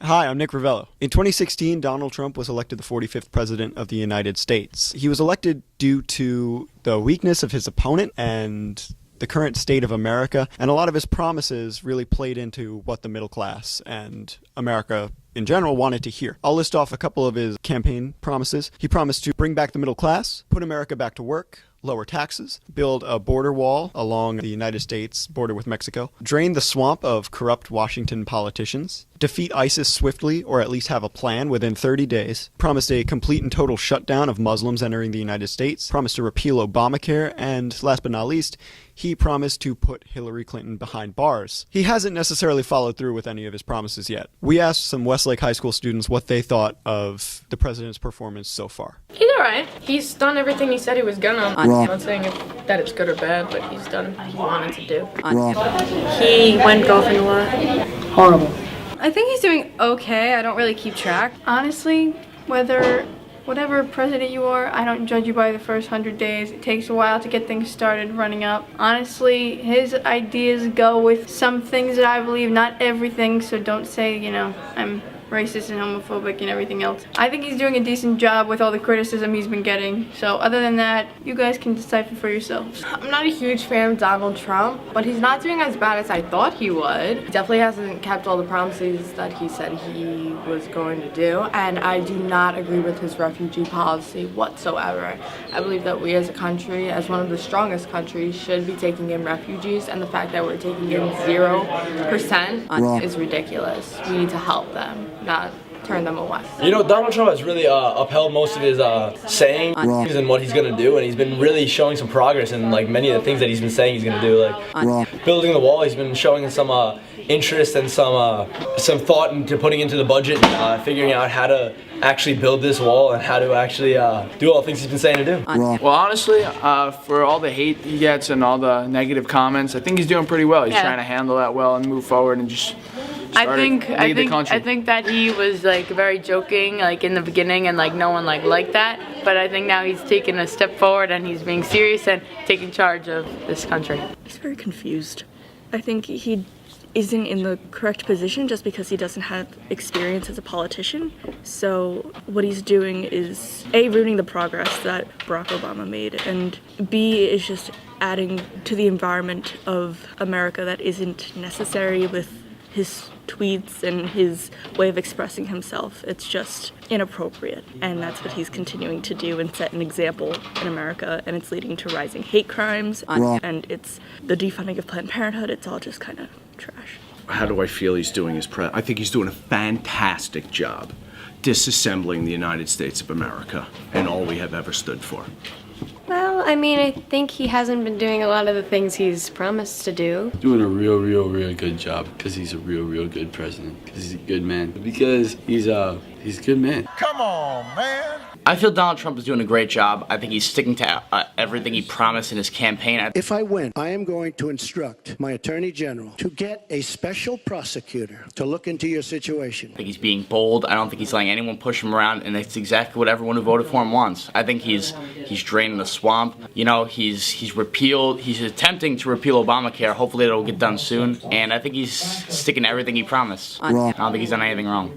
Hi, I'm Nick Rivello. In 2016, Donald Trump was elected the 45th President of the United States. He was elected due to the weakness of his opponent and the current state of America, and a lot of his promises really played into what the middle class and America in general wanted to hear. I'll list off a couple of his campaign promises. He promised to bring back the middle class, put America back to work, lower taxes, build a border wall along the United States border with Mexico, drain the swamp of corrupt Washington politicians, defeat ISIS swiftly or at least have a plan within 30 days, promised a complete and total shutdown of Muslims entering the United States, promised to repeal Obamacare, and last but not least, he promised to put Hillary Clinton behind bars. He hasn't necessarily followed through with any of his promises yet. We asked some Westlake High School students what they thought of the president's performance so far. He's alright. He's done everything he said he was gonna. I'm not saying that it's good or bad, but he's done what he wanted to do. He went golfing a lot. Horrible. I think he's doing okay. I don't really keep track. Honestly, whatever president you are, I don't judge you by the first 100 days. It takes a while to get things started running up. Honestly, his ideas go with some things that I believe, not everything, so don't say, I'm racist and homophobic and everything else. I think he's doing a decent job with all the criticism he's been getting. So other than that, you guys can decipher for yourselves. I'm not a huge fan of Donald Trump, but he's not doing as bad as I thought he would. He definitely hasn't kept all the promises that he said he was going to do, and I do not agree with his refugee policy whatsoever. I believe that we as a country, as one of the strongest countries, should be taking in refugees, and the fact that we're taking in 0% is ridiculous. We need to help them, not turn them away. Donald Trump has really upheld most of his sayings and what he's going to do, and he's been really showing some progress in many of the things that he's been saying he's going to do, building the wall. He's been showing some interest and some thought into putting into the budget, figuring out how to actually build this wall and how to actually do all the things he's been saying to do. Well, honestly, for all the hate he gets and all the negative comments, I think he's doing pretty well. He's trying to handle that well and move forward and just I think that he was very joking in the beginning, and no one liked that, but I think now he's taken a step forward and he's being serious and taking charge of this country. He's very confused. I think he isn't in the correct position just because he doesn't have experience as a politician. So what he's doing is A, ruining the progress that Barack Obama made, and B, is just adding to the environment of America that isn't necessary with his tweets and his way of expressing himself. It's just inappropriate, and that's what he's continuing to do and set an example in America, and it's leading to rising hate crimes, and it's the defunding of Planned Parenthood. It's all just kind of trash. How do I feel he's doing I think he's doing a fantastic job disassembling the United States of America and all we have ever stood for. Well, I think he hasn't been doing a lot of the things he's promised to do. Doing a real good job because he's a real good president. Because he's a good man. Because he's a good man. Come on, man. I feel Donald Trump is doing a great job. I think he's sticking to everything he promised in his campaign. If I win, I am going to instruct my Attorney General to get a special prosecutor to look into your situation. I think he's being bold. I don't think he's letting anyone push him around, and it's exactly what everyone who voted for him wants. I think he's draining the swamp. He's attempting to repeal Obamacare. Hopefully it'll get done soon. And I think he's sticking to everything he promised. I don't think he's done anything wrong.